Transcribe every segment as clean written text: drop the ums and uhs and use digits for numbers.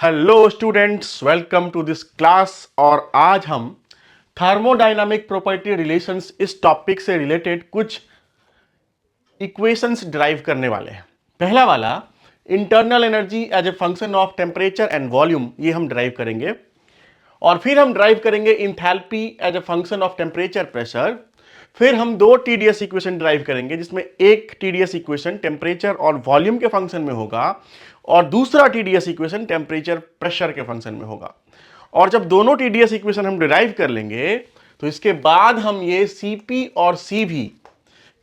Hello students, welcome to this class. और आज हम थर्मोडायनामिक प्रॉपर्टी रिलेशंस इस टॉपिक से रिलेटेड कुछ इक्वेशंस ड्राइव करने वाले हैं। पहला वाला internal energy as a function of temperature and volume, ये हम ड्राइव करेंगे। और फिर हम ड्राइव करेंगे enthalpy as a function of temperature pressure. फिर हम दो टीडीएस इक्वेशन ड्राइव करेंगे, जिसमें एक टीडीएस इक्वेशन टेम्परेचर और वॉल्यूम के फंक्शन में होगा और दूसरा टीडीएस इक्वेशन टेम्परेचर प्रेशर के फंक्शन में होगा। और जब दोनों टीडीएस इक्वेशन हम डिराइव कर लेंगे तो इसके बाद हम ये सीपी और सीवी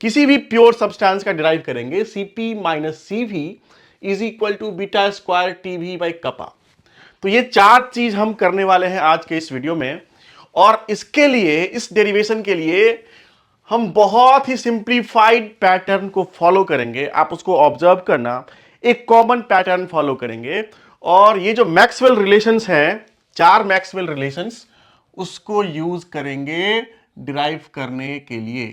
किसी भी प्योर सब्सटेंस का डिराइव करेंगे। CP minus CV is equal to beta square TV by kappa. तो ये चार चीज हम करने वाले हैं आज के इस वीडियो में। और इसके लिए, इस डेरिवेशन के लिए हम बहुत ही सिंप्लीफाइड पैटर्न को फॉलो करेंगे। आप उसको ऑब्जर्व करना, एक कॉमन पैटर्न फॉलो करेंगे। और ये जो मैक्सवेल रिलेशंस हैं, चार मैक्सवेल रिलेशंस, उसको यूज करेंगे डिराइव करने के लिए।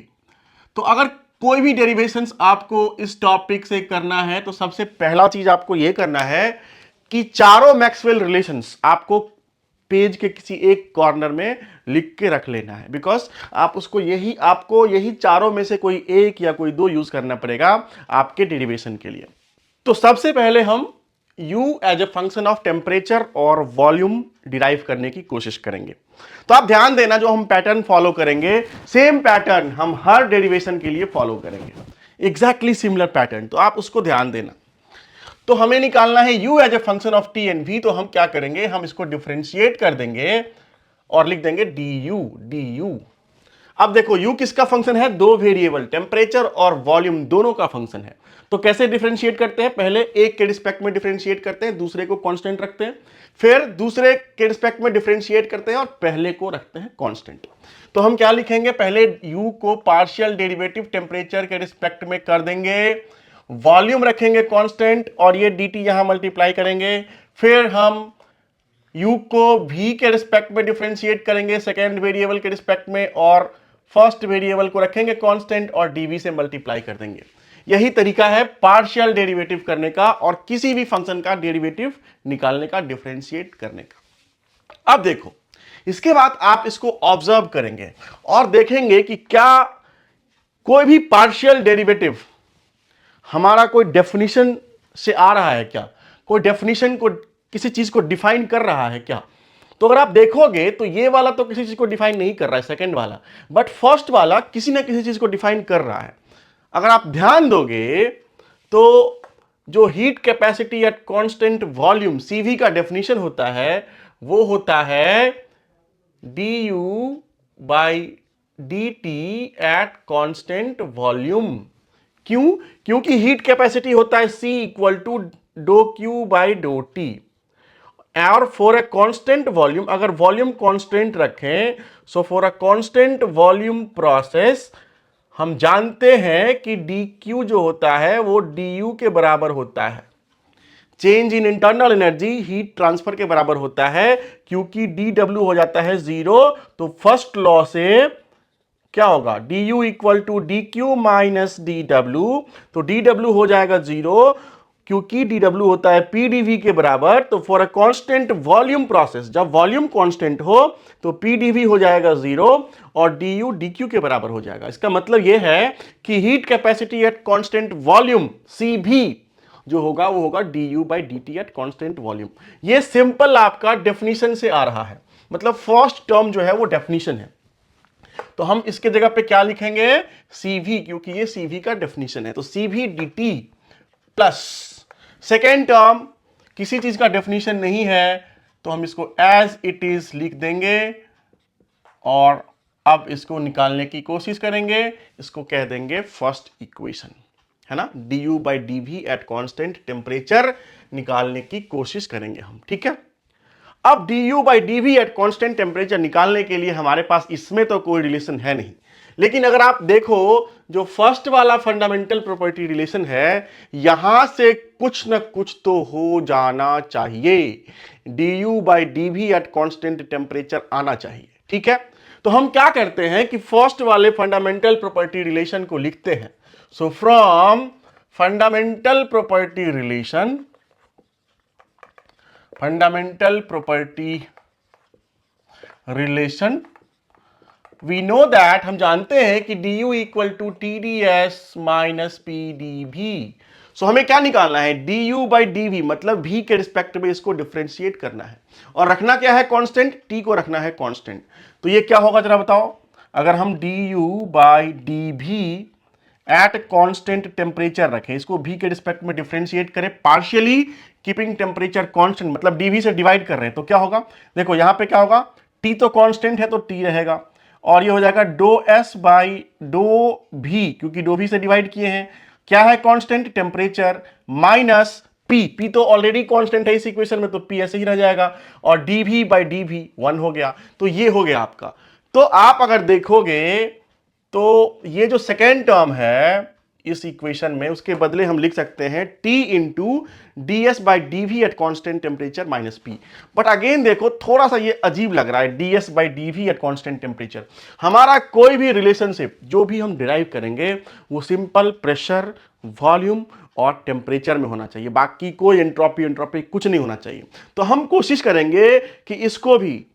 तो अगर कोई भी डेरिवेशंस आपको इस टॉपिक से करना है तो सबसे पहला चीज आपको यह करना है कि चारों मैक्सवेल रिलेशंस आपको पेज के किसी एक कॉर्नर में लिख के रख लेना है। बिकॉज आपको यही चारों में से कोई एक या कोई दो यूज करना पड़ेगा आपके डेरिवेशन के लिए। तो सबसे पहले हम U as a function of temperature और वॉल्यूम डिराइव करने की कोशिश करेंगे। तो आप ध्यान देना, जो हम पैटर्न फॉलो करेंगे, सेम पैटर्न हम हर डेरिवेशन के लिए फॉलो करेंगे, एग्जैक्टली सिमिलर पैटर्न। तो आप उसको ध्यान देना। तो हमें निकालना है U as a function of T and V। तो हम क्या करेंगे, हम इसको डिफरेंशिएट कर देंगे और लिख देंगे du। अब देखो, U किसका फंक्शन है? दो वेरिएबल, टेम्परेचर और वॉल्यूम, दोनों का फंक्शन है। तो कैसे डिफरेंशिएट करते हैं? पहले एक के रिस्पेक्ट में डिफरेंशिएट करते हैं, दूसरे को कांस्टेंट रखते हैं। फिर दूसरे के रिस्पेक्ट में डिफरेंशिएट करते हैं और पहले को रखते हैं कांस्टेंट। तो हम क्या लिखेंगे? पहले U को पार्शियल डेरिवेटिव टेम्परेचर के रिस्पेक्ट में कर देंगे, वॉल्यूम रखेंगे कांस्टेंट और ये dt यहां मल्टीप्लाई करेंगे। फिर हम U को V के रिस्पेक्ट में डिफरेंशिएट करेंगे सेकेंड वेरिएबल के रिस्पेक्ट में, और फर्स्ट वेरिएबल को रखेंगे कांस्टेंट और dV से मल्टीप्लाई कर देंगे। यही तरीका है पार्शियल डेरिवेटिव करने का और किसी भी फंक्शन का डेरिवेटिव निकालने का, डिफरेंशिएट करने का। अब देखो, इसके बाद आप इसको ऑब्जर्व करेंगे और देखेंगे कि क्या कोई भी पार्शियल डेरिवेटिव हमारा कोई डेफिनेशन से आ रहा है क्या? कोई डेफिनेशन को, किसी चीज को डिफाइन कर रहा है क्या? तो अगर आप देखोगे तो ये वाला तो किसी चीज को डिफाइन नहीं कर रहा है, सेकंड वाला, बट फर्स्ट वाला किसी ना किसी चीज को डिफाइन कर रहा है। अगर आप ध्यान दोगे तो जो heat capacity at constant volume C V का डेफिनेशन होता है, वो होता है du by dt at constant volume. क्यों? क्योंकि हीट कैपेसिटी होता है C equal to do Q by dough T. और फॉर ए कांस्टेंट वॉल्यूम, अगर वॉल्यूम कांस्टेंट रखें, so for a constant volume process हम जानते हैं कि dq जो होता है वो du के बराबर होता है। Change in internal energy heat transfer के बराबर होता है, क्योंकि dw हो जाता है 0। तो फर्स्ट लॉ से क्या होगा? du equal to dq minus dw। तो dw हो जाएगा 0, क्योंकि dw होता है pdv के बराबर। तो for a constant volume process, जब वॉल्यूम कांस्टेंट हो तो pdv हो जाएगा 0 और du dq के बराबर हो जाएगा। इसका मतलब यह है कि heat capacity at constant volume cv जो होगा वो होगा du by dt at constant volume. ये सिंपल आपका डेफिनेशन से आ रहा है, मतलब फर्स्ट टर्म जो है वो डेफिनेशन है। तो हम इसके जगह पे क्या लिखेंगे? CV, क्योंकि ये CV का डेफिनेशन है। तो CV dt plus second term किसी चीज का डेफिनेशन नहीं है, तो हम इसको एज इट इज लिख देंगे और अब इसको निकालने की कोशिश करेंगे। इसको कह देंगे फर्स्ट इक्वेशन, है ना? du by dv eight constant temperature निकालने की कोशिश करेंगे हम, ठीक है? अब du by dv eight constant temperature निकालने के लिए हमारे पास इसमें तो कोई रिलेशन है नहीं, लेकिन अगर आप देखो जो फर्स्ट वाला फंडामेंटल प्रॉपर्टी रिलेशन है, यहां से कुछ ना कुछ तो हो जाना चाहिए। du by dv eight constant temperature आना चाहिए, ठीक है? तो हम क्या करते हैं कि फर्स्ट वाले फंडामेंटल प्रॉपर्टी रिलेशन को लिखते हैं। So from fundamental property relation, fundamental property relation, we know that, हम जानते हैं कि du equal to TdS minus PdV। So हमें क्या निकालना है, du बाई dV, मतलब v के रिस्पेक्ट में इसको डिफ्रेंशिएट करना है और रखना क्या है कांस्टेंट, t को रखना है कांस्टेंट। तो ये क्या होगा जरा बताओ, अगर हम du by dV eight constant temperature रखें, इसको v के रिस्पेक्ट में डिफ्रेंशिएट करें पार्शियली कीपिंग टेम्परेचर कांस्टेंट, मतलब dV से डिवाइड कर रहे हैं, तो क्या होगा, देखो यहां पे क्या होगा, t तो कांस्टेंट है तो t रहेगा और ये हो जाएगा डो एस बाई डो भी, क्योंकि डो भी से डिवाइड किए हैं, क्या है constant temperature, minus P, P तो ऑलरेडी कांस्टेंट है इस इक्वेशन में तो पी ऐसे ही रह जाएगा और डी भी बाई डी भी 1 हो गया। तो ये हो गया आपका। तो आप अगर देखोगे तो ये जो सेकेंड टर्म है इस इक्वेशन में, उसके बदले हम लिख सकते हैं T into D S by D V at constant temperature minus P. But again देखो थोड़ा सा ये अजीब लग रहा है, D S by D V at constant temperature. हमारा कोई भी रिलेशनशिप जो भी हम डिराइव करेंगे वो सिंपल प्रेशर, वॉल्यूम और टेम्परेचर में होना चाहिए, बाकी कोई एंट्रोपी एंट्रोपी कुछ नहीं होना चाहिए। तो हम कोशिश करेंगे कि इसको भी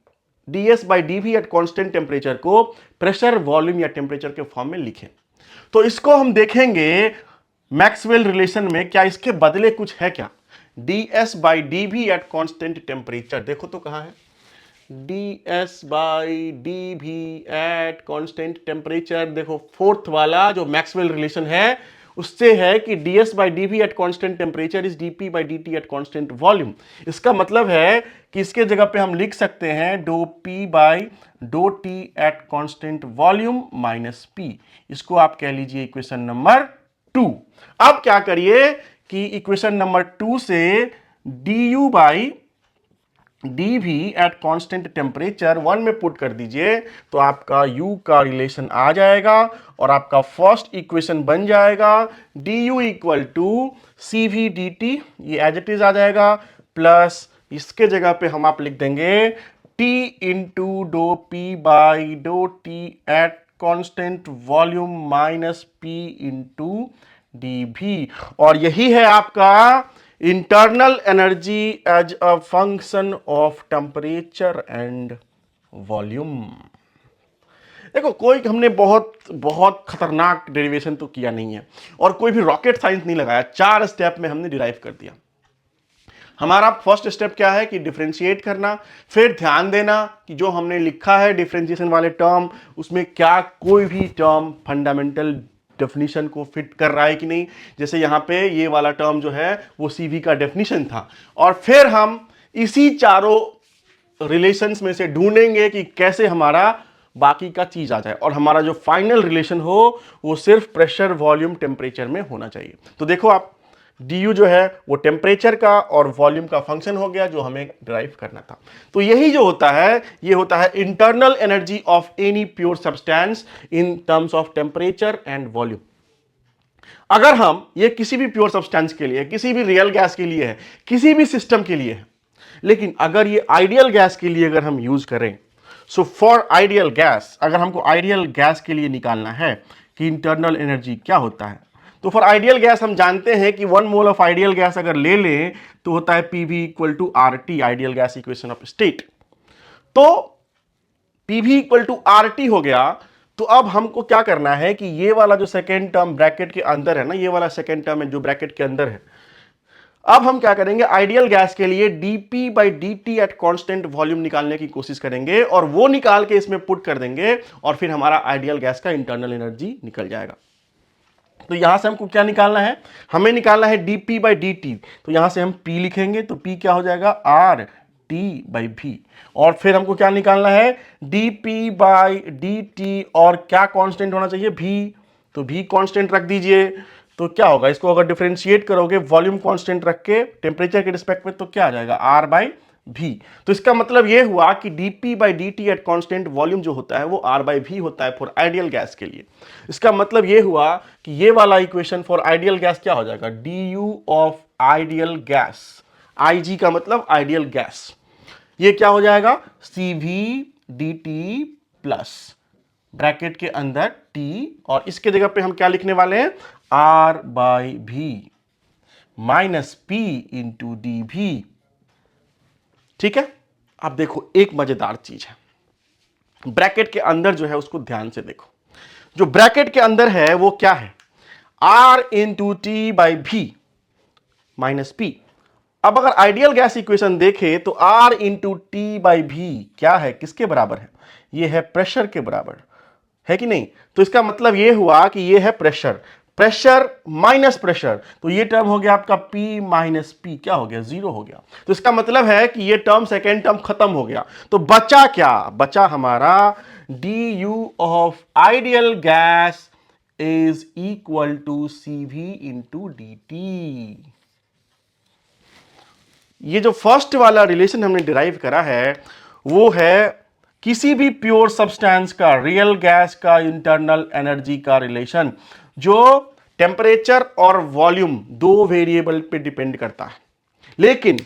D S by D V at constant temperature को प्रेशर, वॉल्यूम या टेम्परेचर के फॉर्म में लिखें। तो इसको हम देखेंगे मैक्सवेल रिलेशन में, क्या इसके बदले कुछ है क्या, D S by D V at constant temperature, देखो तो कहां है, D S by D V at constant temperature, देखो फोर्थ वाला जो मैक्सवेल रिलेशन है उससे है कि D S by D V at constant temperature is D P by D T at constant volume. इसका मतलब है कि इसके जगह पे हम लिख सकते हैं dough P by dough T at constant volume minus P. इसको आप कह लीजिए इक्वेशन नंबर 2। अब क्या करिए कि इक्वेशन नंबर 2 से डी यू बाई डी भी एट कॉन्स्टेंट टेम्परेचर 1 में पुट कर दीजिए तो आपका u का रिलेशन आ जाएगा और आपका फर्स्ट इक्वेशन बन जाएगा D U equal to C V D T, ये एज इट इज आ जाएगा, प्लस इसके जगह पे हम आप लिख देंगे t into do P by dough T at constant volume minus p into D V, और यही है आपका internal energy as a function of temperature and volume. देखो कोई हमने बहुत बहुत खतरनाक डेरिवेशन तो किया नहीं है और कोई भी रॉकेट साइंस नहीं लगाया, 4 स्टेप में हमने डिराइव कर दिया। हमारा फर्स्ट स्टेप क्या है कि डिफरेंशिएट करना, फिर ध्यान देना कि जो हमने लिखा है डिफरेंशिएशन वाले टर्म उसमें क्या कोई भी टर्म फंडामेंटल डेफिनेशन को फिट कर रहा है कि नहीं, जैसे यहां पे ये वाला टर्म जो है वो सीवी का डेफिनेशन था। और फिर हम इसी चारों रिलेशंस में से ढूंढेंगे कि कैसे हमारा बाकी का चीज आ जाए और हमारा जो फाइनल रिलेशन हो वो सिर्फ प्रेशर, वॉल्यूम, टेम्परेचर में होना चाहिए। तो देखो आप du जो है वो टेम्परेचर का और वॉल्यूम का फंक्शन हो गया जो हमें ड्राइव करना था। तो यही जो होता है ये होता है internal energy of any pure substance in terms of temperature and volume. अगर हम ये किसी भी प्योर सब्सटेंस के लिए, किसी भी रियल गैस के लिए है, किसी भी सिस्टम के लिए है, लेकिन अगर ये आइडियल गैस के लिए अगर हम यूज करें, सो फॉर आइडियल गैस, अगर हमको आइडियल गैस के लिए निकालना है कि इंटरनल एनर्जी क्या होता है, तो फॉर आइडियल गैस हम जानते हैं कि 1 मोल ऑफ आइडियल गैस अगर ले लें तो होता है PV equal to R T, ideal gas equation of state. तो PV equal to R T हो गया। तो अब हमको क्या करना है कि ये वाला जो सेकेंड टर्म ब्रैकेट के अंदर है ना, ये वाला सेकेंड टर्म है जो ब्रैकेट के अंदर है, अब हम क्या करेंगे आइडियल गैस के लिए dp by D T at constant volume निकालने की कोशिश करेंगे और वो निकाल के इसमें पुट कर देंगे और फिर हमारा आइडियल गैस का इंटरनल एनर्जी निकल जाएगा। तो यहां से हमको क्या निकालना है, हमें निकालना है dp बाई डी टी, तो यहां से हम p लिखेंगे तो p क्या हो जाएगा आर टी बाई भी, और फिर हमको क्या निकालना है dp बाई डी टी और क्या कांस्टेंट होना चाहिए v, तो v कांस्टेंट रख दीजिए। तो क्या होगा, इसको अगर डिफरेंशिएट करोगे वॉल्यूम कांस्टेंट रख के टेम्परेचर के रिस्पेक्ट में तो क्या आ जाएगा r बाई भी। तो इसका मतलब यह हुआ कि dp by D T at constant volume जो होता है वो r बाई भी होता है फॉर आइडियल गैस के लिए। इसका मतलब यह हुआ कि ये वाला इक्वेशन फॉर आइडियल गैस क्या हो जाएगा, du of ideal gas, Ig का मतलब आइडियल गैस, ये क्या हो जाएगा cv dt प्लस ब्रैकेट के अंदर t, और इसके जगह पे हम क्या लिखने वाले हैं r बाई भी माइनस p इंटू डी भी ठीक है। अब देखो एक मजेदार चीज है, ब्रैकेट के अंदर जो है उसको ध्यान से देखो। जो ब्रैकेट के अंदर है वो क्या है, R इंटू टी बाई भी माइनस पी। अब अगर आइडियल गैस इक्वेशन देखें तो R इंटू टी बाई भी क्या है, किसके बराबर है, ये है प्रेशर के बराबर है कि नहीं। तो इसका मतलब ये हुआ कि ये है प्रेशर, प्रेशर माइनस प्रेशर, तो ये टर्म हो गया आपका P माइनस पी, क्या हो गया, जीरो हो गया। तो इसका मतलब है कि ये टर्म, सेकेंड टर्म खत्म हो गया। तो बचा क्या, बचा हमारा du of ideal gas is equal to CV into dt। ये जो फर्स्ट वाला रिलेशन हमने डिराइव करा है वो है किसी भी प्योर सब्सटेंस का, रियल गैस का इंटरनल एनर्जी का रिलेशन जो टेम्परेचर और वॉल्यूम दो वेरिएबल पे डिपेंड करता है। लेकिन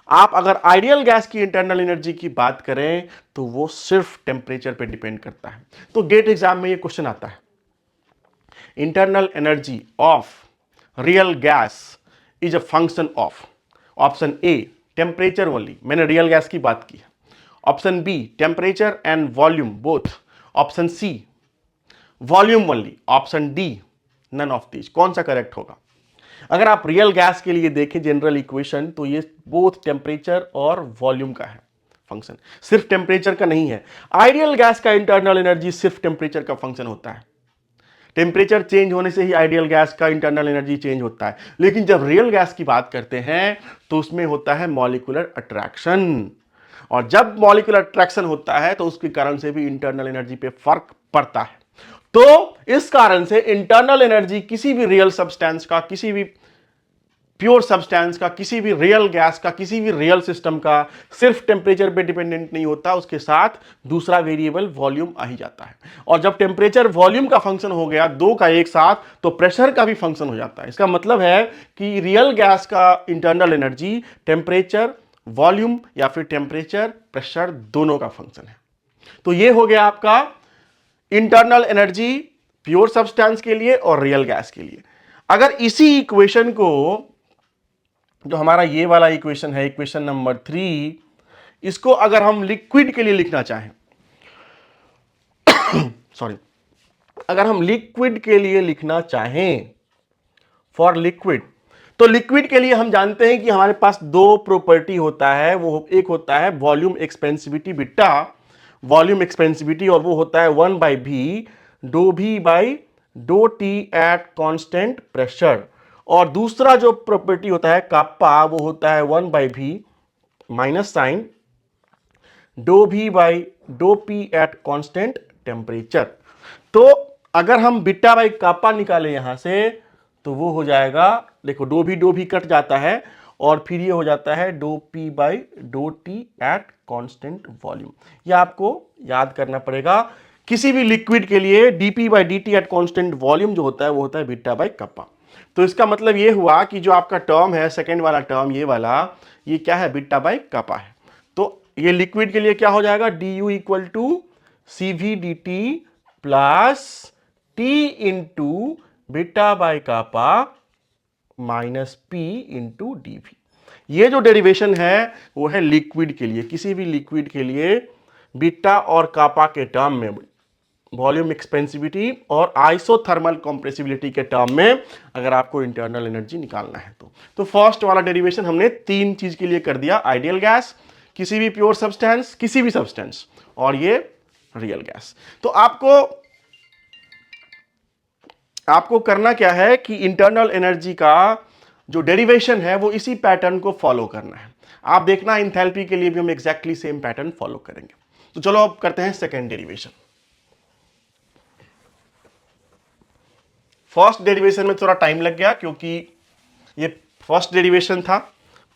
आप अगर आइडियल गैस की इंटरनल एनर्जी की बात करें तो वो सिर्फ टेम्परेचर पे डिपेंड करता है। तो गेट एग्जाम में ये क्वेश्चन आता है, internal energy of real gas is a function of, option A temperature only, मैंने रियल गैस की बात की है, option B temperature and volume both, option C volume only, option D none of these. कौन सा correct होगा। अगर आप रियल गैस के लिए देखें जनरल इक्वेशन तो ये बोथ टेम्परेचर और वॉल्यूम का है फंक्शन, सिर्फ टेम्परेचर का नहीं है। आइडियल गैस का इंटरनल एनर्जी सिर्फ टेम्परेचर का फंक्शन होता है, टेम्परेचर चेंज होने से ही आइडियल गैस का इंटरनल एनर्जी चेंज होता है। लेकिन जब रियल गैस की बात करते हैं तो उसमें होता है मॉलिक्यूलर अट्रैक्शन, और जब मॉलिक्यूलर अट्रैक्शन होता है तो उसके कारण से भी इंटरनल एनर्जी पे फर्क पड़ता है। तो इस कारण से इंटरनल एनर्जी किसी भी रियल सब्सटेंस का, किसी भी प्योर सब्सटेंस का, किसी भी रियल गैस का, किसी भी रियल सिस्टम का सिर्फ टेम्परेचर पे डिपेंडेंट नहीं होता, उसके साथ दूसरा वेरिएबल वॉल्यूम आ ही जाता है। और जब टेम्परेचर वॉल्यूम का फंक्शन हो गया दो का एक साथ, तो प्रेशर का भी फंक्शन हो जाता है। इसका मतलब है कि रियल गैस का इंटरनल एनर्जी टेम्परेचर वॉल्यूम या फिर टेम्परेचर प्रेशर दोनों का फंक्शन है। तो ये हो गया आपका इंटरनल एनर्जी प्योर सब्सटेंस के लिए और रियल गैस के लिए। अगर इसी इक्वेशन को, जो हमारा ये वाला इक्वेशन है, इक्वेशन नंबर 3, इसको अगर हम लिक्विड के लिए लिखना चाहें सॉरी, अगर हम लिक्विड के लिए लिखना चाहें, फॉर लिक्विड, तो लिक्विड के लिए हम जानते हैं कि हमारे पास दो प्रॉपर्टी होता है। वो एक होता है volume expansivity beta, volume expansivity, और वो होता है 1/v डो भी by dough T at constant pressure. और दूसरा जो प्रॉपर्टी होता है काप्पा, वो होता है 1/v माइनस साइन डो भी by dough P at constant temperature. तो अगर हम बीटा बाई काप्पा निकालें यहां से तो वो हो जाएगा, देखो डो भी कट जाता है और फिर ये हो जाता है dough P by dough T at constant volume. ये आपको याद करना पड़ेगा। किसी भी लिक्विड के लिए DP by D T at constant volume जो होता है वो होता है बीटा बाई कप्पा। तो इसका मतलब ये हुआ कि जो आपका टर्म है, सेकेंड वाला टर्म, ये वाला, ये क्या है, बीटा बाई कप्पा है। तो ये लिक्विड के लिए क्या हो जाएगा, D U equal to C V D T plus T into beta by kappa minus P into D V. ये जो डेरिवेशन है वो है लिक्विड के लिए। किसी भी लिक्विड के लिए बीटा और कापा के टर्म में, वॉल्यूम एक्सपेंसिविटी और आइसोथर्मल कंप्रेसिबिलिटी के टर्म में अगर आपको इंटरनल एनर्जी निकालना है तो फर्स्ट वाला डेरिवेशन हमने तीन चीज के लिए कर दिया, आइडियल गैस, किसी भी प्योर सब्सटेंस, किसी भी सब्सटेंस, और ये रियल गैस। तो आपको करना क्या है कि इंटरनल एनर्जी का जो डेरिवेशन है वो इसी पैटर्न को फॉलो करना है। आप देखना एंथैल्पी के लिए भी हम एग्जैक्टली सेम पैटर्न फॉलो करेंगे। तो चलो अब करते हैं सेकेंड डेरिवेशन। फर्स्ट डेरिवेशन में थोड़ा टाइम लग गया क्योंकि ये फर्स्ट डेरिवेशन था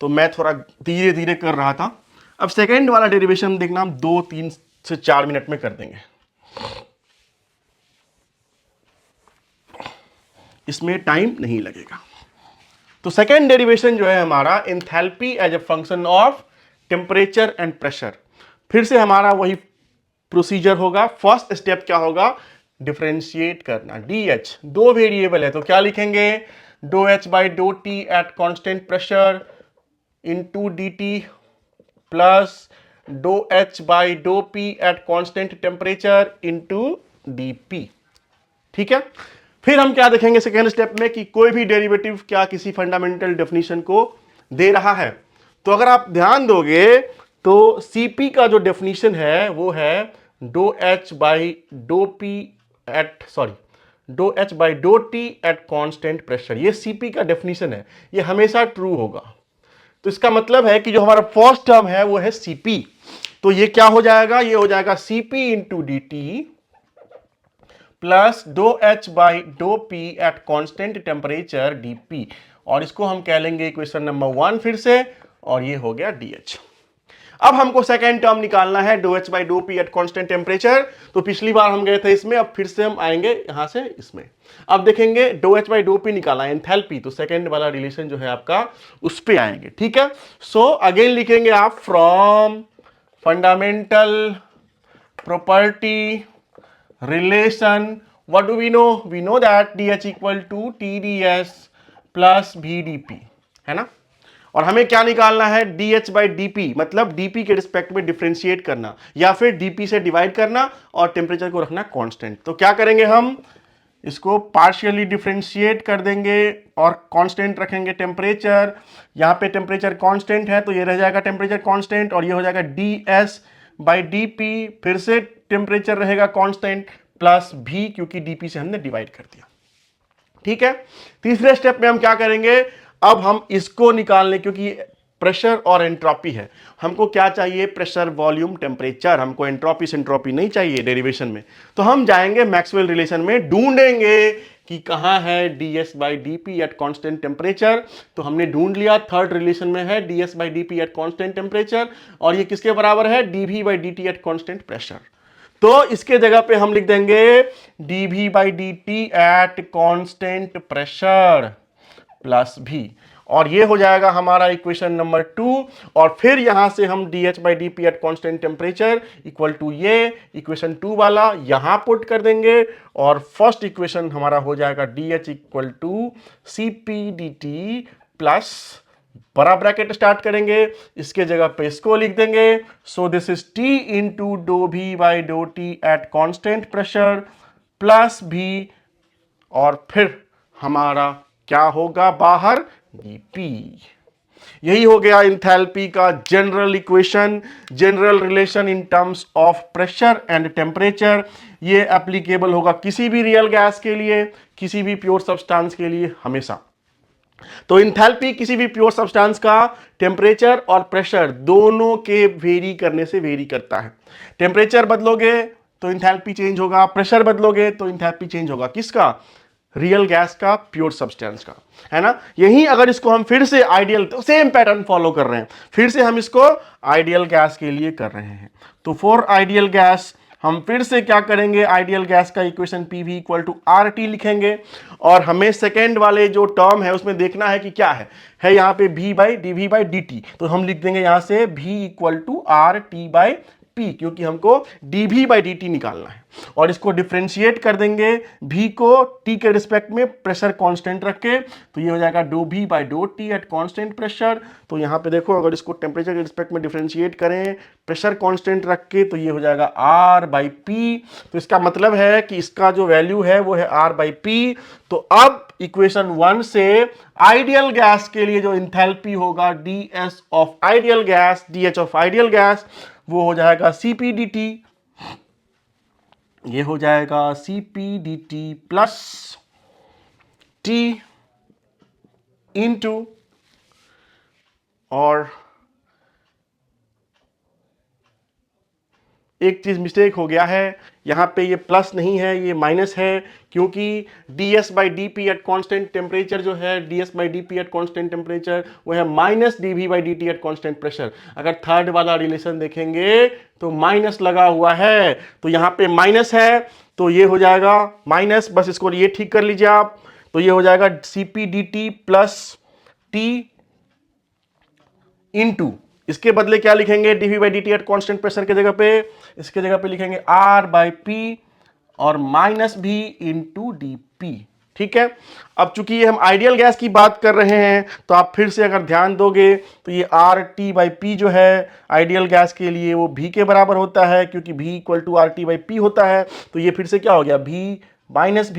तो मैं थोड़ा धीरे धीरे कर रहा था। अब सेकेंड वाला डेरिवेशन देखना हम 2, 3 से 4 मिनट में कर देंगे। इसमें टाइम नहीं लगेगा। तो सेकेंड डेरिवेशन जो है हमारा, enthalpy as a function of temperature and pressure. फिर से हमारा वही प्रोसीजर होगा। फर्स्ट स्टेप क्या होगा, डिफरेंशिएट करना। डी एच दो वेरिएबल है तो क्या लिखेंगे, do H by dough T at constant pressure into D T plus do H by dough P at constant temperature into D P. ठीक है, फिर हम क्या देखेंगे सेकेंड स्टेप में कि कोई भी डेरिवेटिव क्या किसी फंडामेंटल डेफिनेशन को दे रहा है। तो अगर आप ध्यान दोगे तो सीपी का जो डेफिनेशन है वो है do H by dough P at do H by dough T at constant pressure. ये सीपी का डेफिनेशन है, ये हमेशा ट्रू होगा। तो इसका मतलब है कि जो हमारा फर्स्ट टर्म है वो है सीपी, तो ये क्या हो जाएगा, ये हो जाएगा C P into D T plus do H by dough P at constant temperature D P, और इसको हम कह लेंगे इक्वेशन नंबर 1 फिर से, और ये हो गया डीएच। अब हमको सेकेंड टर्म निकालना है do H by dough P at constant temperature. तो पिछली बार हम गए थे इसमें, अब फिर से हम आएंगे यहां से इसमें। अब देखेंगे do H by dough P निकालना है एंथैल्पी, तो सेकेंड वाला रिलेशन जो है आपका उस पे आएंगे। ठीक है, सो अगेन लिखेंगे आप from fundamental property relation, what do we know? We know that dH equal to TdS plus VdP, है ना। और हमें क्या निकालना है, dH by dP, मतलब dP के रिस्पेक्ट में डिफरेंशिएट करना या फिर dP से डिवाइड करना और टेम्परेचर को रखना कांस्टेंट। तो क्या करेंगे, हम इसको पार्शियली डिफरेंशिएट कर देंगे और कांस्टेंट रखेंगे टेम्परेचर। यहाँ पे टेम्परेचर कांस्टेंट है तो ये रह जाएगा टेम्परेचर कांस्टेंट, और ये हो जाएगा ds बाई dP, फिर से टेम्परेचर रहेगा कांस्टेंट प्लस v, क्योंकि dP से हमने डिवाइड कर दिया। ठीक है, तीसरे स्टेप में हम क्या करेंगे, अब हम इसको निकालने, क्योंकि प्रेशर और एंट्रोपी है, हमको क्या चाहिए, प्रेशर वॉल्यूम टेम्परेचर, हमको एंट्रोपी सेंट्रोपी नहीं चाहिए डेरिवेशन में। तो हम जाएंगे मैक्सवेल रिलेशन में, ढूंढेंगे कि कहां है ds by dP at constant temperature. तो हमने ढूंढ लिया, थर्ड रिलेशन में है ds by dP at constant temperature, और ये किसके बराबर है, dV by dt at constant pressure. तो इसके जगह पे हम लिख देंगे dV by dt at constant pressure plus v, और ये हो जाएगा हमारा इक्वेशन नंबर 2। और फिर यहां से हम dH by dP at constant temperature equal to ये इक्वेशन 2 वाला यहां पुट कर देंगे, और फर्स्ट इक्वेशन हमारा हो जाएगा dH equal to CP dt plus, बड़ा ब्रैकेट स्टार्ट करेंगे, इसके जगह पे इसको लिख देंगे, so this is T into do V by dough T at constant pressure plus V, और फिर हमारा क्या होगा बाहर, dP। यही हो गया इंथैल्पी का general equation, general relation in terms of pressure and temperature. ये एप्लीकेबल होगा किसी भी रियल गैस के लिए, किसी भी प्योर सब्सटेंस के लिए हमेशा। तो इंथैल्पी किसी भी प्योर सब्सटेंस का टेम्परेचर और प्रेशर दोनों के वेरी करने से वेरी करता है। टेम्परेचर बदलोगे तो इंथैल्पी चेंज होगा, प्रेशर बदलोगे तो इंथैल्पी चेंज होगा, किसका, रियल गैस का, प्योर सब्सटेंस का, है ना। यही अगर इसको हम फिर से आइडियल, तो सेम पैटर्न फॉलो कर रहे हैं, फिर से हम इसको आइडियल गैस के लिए कर रहे हैं। तो फॉर आइडियल गैस हम फिर से क्या करेंगे, आइडियल गैस का equation PV equal to RT लिखेंगे, और हमें सेकेंड वाले जो टर्म है उसमें देखना है कि क्या है यहाँ पे V by dV by dt, तो हम लिख देंगे यहां से V equal to RT by P, क्योंकि हमको dV बाई dt निकालना है, और इसको डिफरेंशिएट कर देंगे V को T के रिस्पेक्ट में प्रेशर कांस्टेंट रख के, तो ये हो जाएगा do V by do T at constant pressure. तो यहाँ पे देखो, अगर इसको टेम्परेचर के रिस्पेक्ट में डिफरेंशिएट करें प्रेशर कांस्टेंट रख के, तो ये हो जाएगा R बाई P। तो इसका मतलब है कि इसका जो वैल्यू है वो है R बाई P। तो अब इक्वेशन 1 से आइडियल गैस के लिए जो इंथैल्पी होगा ds of ideal gas, dH of ideal gas, वो हो जाएगा CP dt, ये हो जाएगा CP dt plus T into, और एक चीज मिस्टेक हो गया है, यहां पे ये प्लस नहीं है, ये माइनस है, क्योंकि ds by dP at constant temperature जो है, ds by dP at constant temperature वो है minus dV by dt at constant pressure. अगर थर्ड वाला रिलेशन देखेंगे तो माइनस लगा हुआ है, तो यहां पे माइनस है, तो ये हो जाएगा माइनस, बस इसको ये ठीक कर लीजिए आप। तो ये हो जाएगा CP dt plus T into, इसके बदले क्या लिखेंगे, dV by dt at constant pressure के जगह पे, इसके जगह पे लिखेंगे R बाई P और माइनस V इंटू dP। ठीक है। अब चूंकि ये हम आइडियल गैस की बात कर रहे हैं तो आप फिर से अगर ध्यान दोगे तो ये RT/P जो है आइडियल गैस के लिए वो V के बराबर होता है, क्योंकि V इक्वल टू RT/P होता है। तो ये फिर से क्या हो गया, V माइनस V,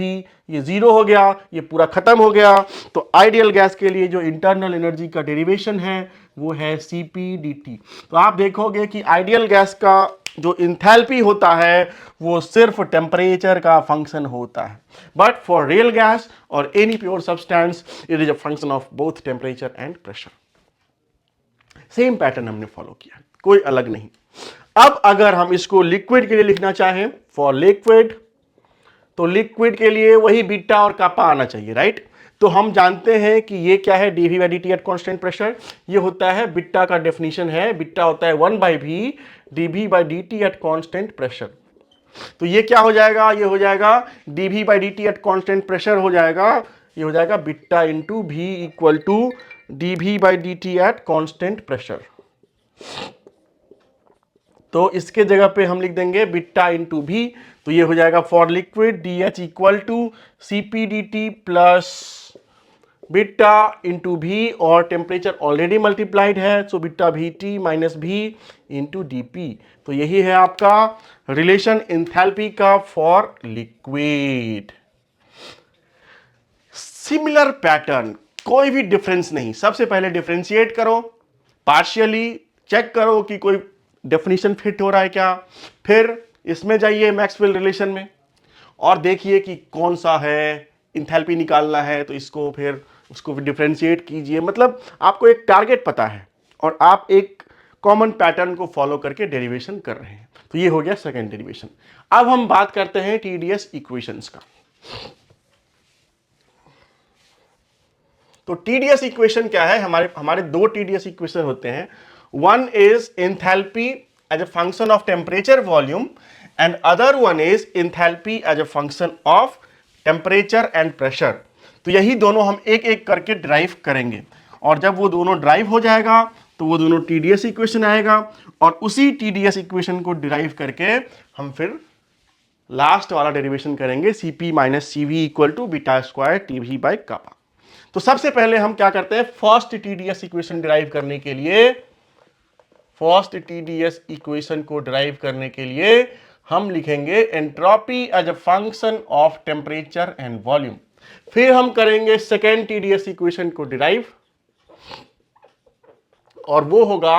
ये जीरो हो गया, ये पूरा खत्म हो गया। तो आइडियल गैस के लिए जो इंटरनल एनर्जी का डेरिवेशन है वो है CP/dT। तो आप देखोगे कि आइडियल गैस का जो इंथैल्पी होता है वो सिर्फ टेम्परेचर का फंक्शन होता है, बट फॉर रियल गैस और any pure substance it is a function of both temperature and pressure. Same pattern हमने फॉलो किया, कोई अलग नहीं। अब अगर हम इसको लिक्विड के लिए लिखना चाहें, फॉर लिक्विड, तो लिक्विड के लिए वही बीटा और कापा आना चाहिए, राइट। तो हम जानते हैं कि ये क्या है, dV/dt एट कांस्टेंट प्रेशर। ये होता है बिट्टा का डेफिनेशन है, बिट्टा होता है 1/v dV/dt at constant pressure. तो ये क्या हो जाएगा, ये हो जाएगा dV/dt एट कांस्टेंट प्रेशर हो जाएगा, ये हो जाएगा beta into v equal to dV/dt at constant pressure. तो इसके जगह पे हम लिख देंगे बिट्टा इंटू भी, तो ये हो जाएगा for liquid DH equal to CP/dt plus beta into V, और टेम्परेचर ऑलरेडी मल्टीप्लाइड है, so beta VT minus V into DP। तो यही है आपका रिलेशन एंथैल्पी का फॉर लिक्विड। सिमिलर पैटर्न, कोई भी डिफरेंस नहीं। सबसे पहले डिफरेंशिएट करो, पार्शियली चेक करो कि कोई डेफिनेशन फिट हो रहा है क्या, फिर इसमें जाइए मैक्सवेल रिलेशन में और देखिए कि कौन सा है, इंथैल्पी निकालना है तो इसको फिर उसको डिफरेंशिएट कीजिए। मतलब आपको एक टारगेट पता है और आप एक कॉमन पैटर्न को फॉलो करके डेरिवेशन कर रहे हैं। तो ये हो गया सेकेंड डेरिवेशन। अब हम बात करते हैं TDS इक्वेशंस का। तो TDS इक्वेशन क्या है, हमारे दो TDS इक्वेशन होते हैं। One is enthalpy as a function of temperature volume and other one is enthalpy as a function of temperature and pressure. तो यही दोनों हम एक एक करके ड्राइव करेंगे, और जब वो दोनों ड्राइव हो जाएगा तो वो दोनों TDS इक्वेशन आएगा, और उसी TDS इक्वेशन को डिराइव करके हम फिर लास्ट वाला डेरिवेशन करेंगे CP minus CV equal to beta square TV by kappa. तो सबसे पहले हम क्या करते हैं, फर्स्ट TDS इक्वेशन डिराइव करने के लिए, फर्स्ट TDS इक्वेशन को डिराइव करने के लिए हम लिखेंगे entropy as a function of temperature and volume. फिर हम करेंगे सेकेंड TDS इक्वेशन को डिराइव, और वो होगा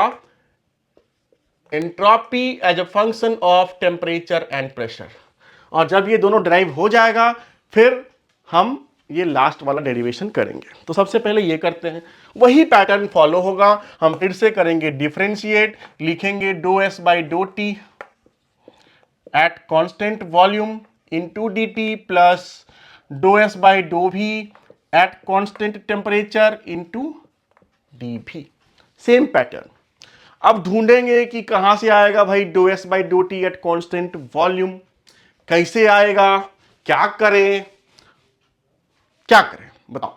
entropy as a function of temperature and pressure. और जब ये दोनों डिराइव हो जाएगा फिर हम ये लास्ट वाला डेरिवेशन करेंगे। तो सबसे पहले ये करते हैं, वही पैटर्न फॉलो होगा। हम फिर से करेंगे डिफरेंशिएट, लिखेंगे डो S by dough T at constant volume into dt plus डो एस बाई डो भी at constant temperature into dv। Same pattern. अब ढूंढेंगे कि कहां से आएगा भाई डो S by dough T at constant volume, कैसे आएगा, क्या करें, क्या करें बताओ।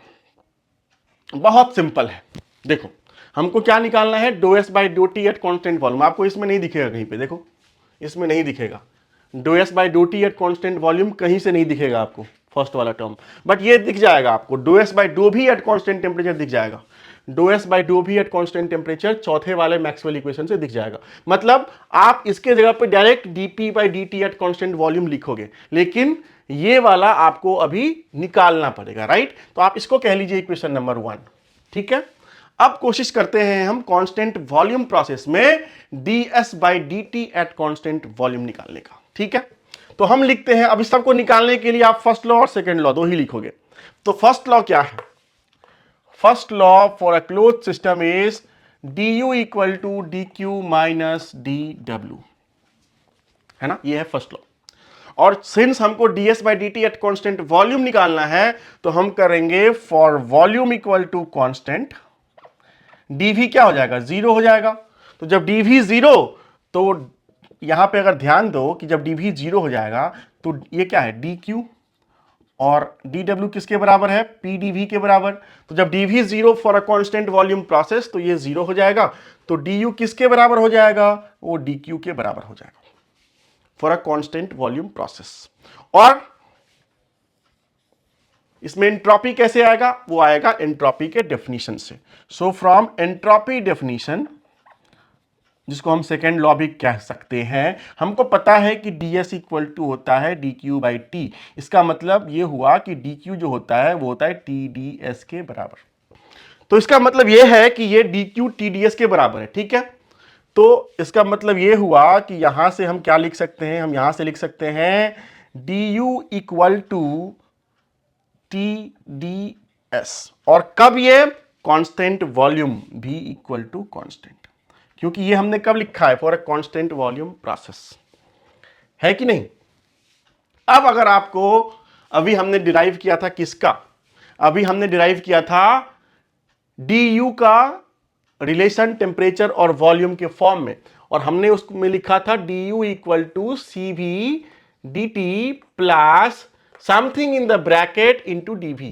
बहुत सिंपल है, देखो हमको क्या निकालना है, do S by dough T at constant volume. आपको इसमें नहीं दिखेगा कहीं पे, देखो इसमें नहीं दिखेगा, डो S by dough T at constant volume कहीं से नहीं दिखेगा आपको फर्स्ट वाला टर्म, बट ये दिख जाएगा आपको, डो एस बाई डो भी एट कांस्टेंट टेम्परेचर दिख जाएगा, डो एस बाई डो भी एट कांस्टेंट टेम्परेचर चौथे वाले मैक्सवेल इक्वेशन से दिख जाएगा। मतलब आप इसके जगह पे direct dp by dt at constant volume लिखोगे, लेकिन ये वाला आपको अभी निकालना पड़ेगा, राइट। तो आप इसको कह लीजिए इक्वेशन नंबर 1, ठीक है। अब कोशिश करते हैं हम कांस्टेंट वॉल्यूम प्रोसेस में ds by dt at constant volume निकालने का, ठीक है। तो हम लिखते हैं, अब इस सबको निकालने के लिए आप फर्स्ट लॉ और सेकेंड लॉ दो ही लिखोगे। तो फर्स्ट लॉ क्या है, first law for a closed system is du equal to dq minus dw, है ना, ये है फर्स्ट लॉ। और सिंस हमको ds by dt at constant volume निकालना है तो हम करेंगे for volume equal to constant, dv क्या हो जाएगा, जीरो हो जाएगा। तो जब dv जीरो, तो यहां पे अगर ध्यान दो कि जब dv जीरो हो जाएगा तो ये क्या है, dq, और dw किसके बराबर है, pdv के बराबर। तो जब dv zero for a constant volume process तो ये जीरो हो जाएगा, तो du किसके बराबर हो जाएगा, वो dq के बराबर हो जाएगा for a constant volume process. और इसमें एंट्रोपी कैसे आएगा? वो आएगा एंट्रोपी के डेफिनेशन से। सो फ्रॉम एंट्रोपी डेफिनेशन, जिसको हम सेकेंड लॉ भी कह सकते हैं, हमको पता है कि ds इक्वल टू होता है dq बाई टी। इसका मतलब ये हुआ कि dq जो होता है वो होता है tds के बराबर। तो इसका मतलब ये है कि ये dq tds के बराबर है, ठीक है। तो इसका मतलब ये हुआ कि यहां से हम क्या लिख सकते हैं? हम यहां से लिख सकते हैं du इक्वल टू tds। और कब? ये constant volume v equal to constant, क्योंकि ये हमने कब लिखा है? For a constant volume process, है कि नहीं? अब अगर आपको, अभी हमने डिराइव किया था किसका? अभी हमने डिराइव किया था du का रिलेशन टेम्परेचर और वॉल्यूम के फॉर्म में, और हमने उसमें लिखा था du equal to C V D T plus something in the bracket into dv।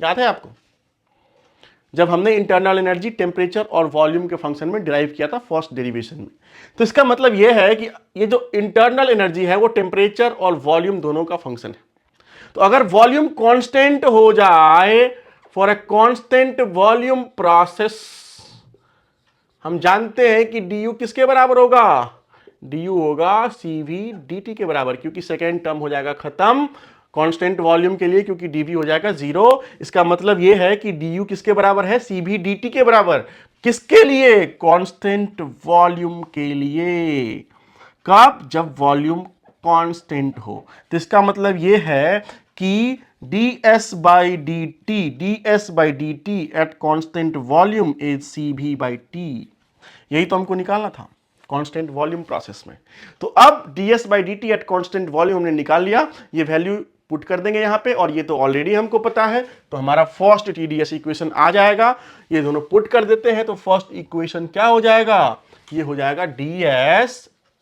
याद है आपको? जब हमने इंटरनल एनर्जी टेम्परेचर और वॉल्यूम के फंक्शन में डिराइव किया था फर्स्ट डेरिवेशन में। तो इसका मतलब यह है कि ये जो इंटरनल एनर्जी है वो टेम्परेचर और वॉल्यूम दोनों का फंक्शन है। तो अगर वॉल्यूम कांस्टेंट हो जाए for a constant volume process, हम जानते हैं कि du किसके बराबर होगा? du होगा cv dt के बराबर, क्योंकि सेकेंड टर्म हो जाएगा खत्म कांस्टेंट वॉल्यूम के लिए, क्योंकि dv हो जाएगा 0। इसका मतलब यह है कि du किसके बराबर है? cv dt के बराबर। किसके लिए? कांस्टेंट वॉल्यूम के लिए। कब? जब वॉल्यूम कांस्टेंट हो। तो इसका मतलब यह है कि ds by D T at constant volume is cv by T. यही तो हमको निकालना था कांस्टेंट वॉल्यूम प्रोसेस में। तो अब ds by D T at constant volume हमने निकाल लिया, ये वैल्यू पुट कर देंगे यहां पे, और ये तो ऑलरेडी हमको पता है, तो हमारा फर्स्ट टीडीएस इक्वेशन आ जाएगा। ये दोनों पुट कर देते हैं तो फर्स्ट इक्वेशन क्या हो जाएगा? ये हो जाएगा ds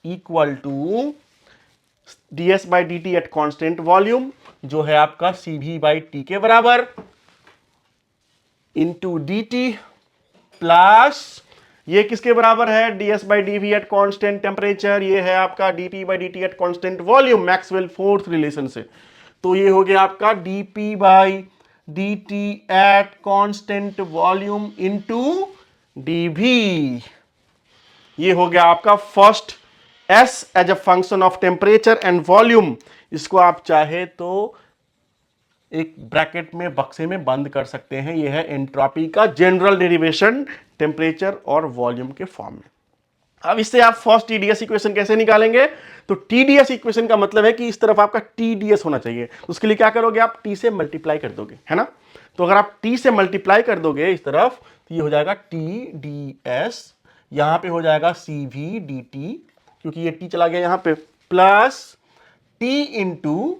equal to ds by D T at constant volume, जो है आपका cv बाई टी के बराबर, इंटू डी टी प्लस ये किसके बराबर है? ds by D V at constant temperature, ये है आपका dt by D T at constant volume Maxwell fourth relation से। तो ये हो गया आपका dp by D T at constant volume into dv। ये हो गया आपका first s as a function of temperature and volume. इसको आप चाहे तो एक ब्रैकेट में बक्से में बंद कर सकते हैं। यह है एंट्रोपी का जनरल डेरिवेशन टेम्परेचर और वॉल्यूम के फॉर्म में। अब इससे आप फर्स्ट टीडीएस इक्वेशन कैसे निकालेंगे? तो टीडीएस इक्वेशन का मतलब है कि इस तरफ आपका टीडीएस होना चाहिए। तो उसके लिए क्या करोगे? आप टी से मल्टीप्लाई कर दोगे, है ना? तो अगर आप टी से मल्टीप्लाई कर दोगे इस तरफ, तो ये हो जाएगा टी डी एस, यहां पे हो जाएगा सी वी डी टी, क्योंकि ये टी चला गया यहां पे, plus T into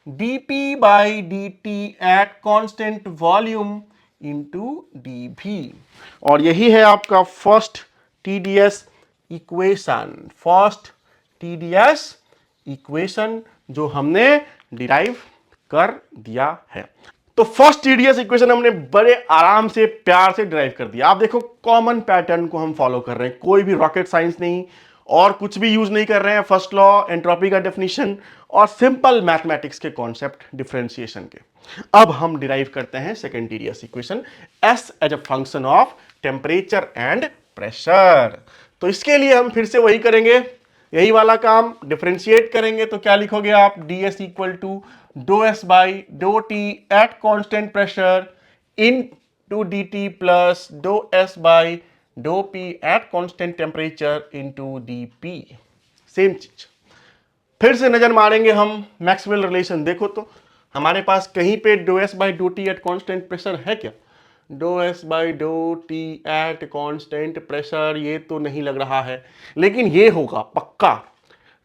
dp by D T at constant volume into dv। और यही है आपका first TDS equation, first TDS equation जो हमने डिराइव कर दिया है। तो फर्स्ट टीडीएस इक्वेशन हमने बड़े आराम से प्यार से डिराइव कर दिया। आप देखो कॉमन पैटर्न को हम फॉलो कर रहे हैं, कोई भी रॉकेट साइंस नहीं और कुछ भी यूज नहीं कर रहे हैं। फर्स्ट लॉ, एंट्रोपी का डेफिनेशन और सिंपल मैथमेटिक्स के कॉन्सेप्ट डिफरेंशिएशन के। अब हम डिराइव करते हैं second TDS equation, S as a function of temperature and pressure. तो इसके लिए हम फिर से वही करेंगे, यही वाला काम, डिफरेंशिएट करेंगे। तो क्या लिखोगे आप? ds इक्वल टू डो S by dough T at constant pressure into D T plus डो S by dough P at constant temperature into D P. Same चीज फिर से नजर मारेंगे हम मैक्सवेल रिलेशन। देखो तो हमारे पास कहीं पे डो S by dough T at constant pressure है क्या? डो S by dough T at constant pressure ये तो नहीं लग रहा है, लेकिन ये होगा पक्का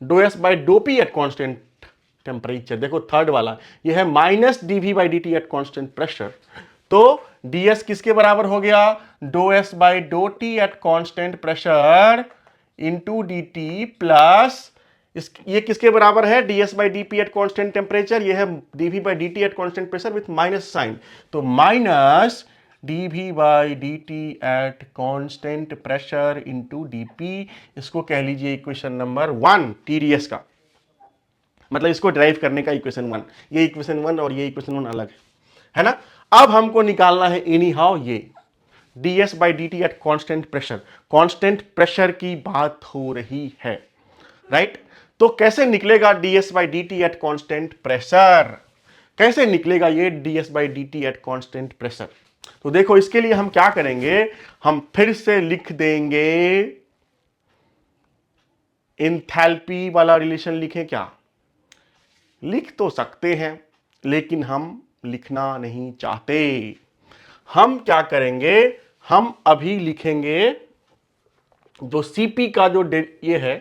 डो S by dough P at constant temperature. देखो थर्ड वाला ये है minus D V by D T at constant pressure. तो ds किसके बराबर हो गया? डो S by dough T at constant pressure into D T plus ये किसके बराबर है? ds by D P at constant temperature, ये है dv by D T at constant pressure with minus sign. तो minus dv by D T at constant pressure into dp। इसको कह लीजिए इक्वेशन नंबर 1 टीडीएस का, मतलब इसको ड्राइव करने का इक्वेशन 1। ये इक्वेशन 1 और ये इक्वेशन 1 अलग है। है ना। अब हमको निकालना है एनी हाउ ये ds by D T at constant pressure. Constant pressure की बात हो रही है, राइट। तो कैसे निकलेगा ds by D T at constant pressure, कैसे निकलेगा ये ds by D T at constant pressure. तो देखो इसके लिए हम क्या करेंगे, हम फिर से लिख देंगे एंथैल्पी वाला रिलेशन। लिखें क्या, लिख तो सकते हैं लेकिन हम लिखना नहीं चाहते। हम क्या करेंगे, हम अभी लिखेंगे जो सीपी का जो ये है,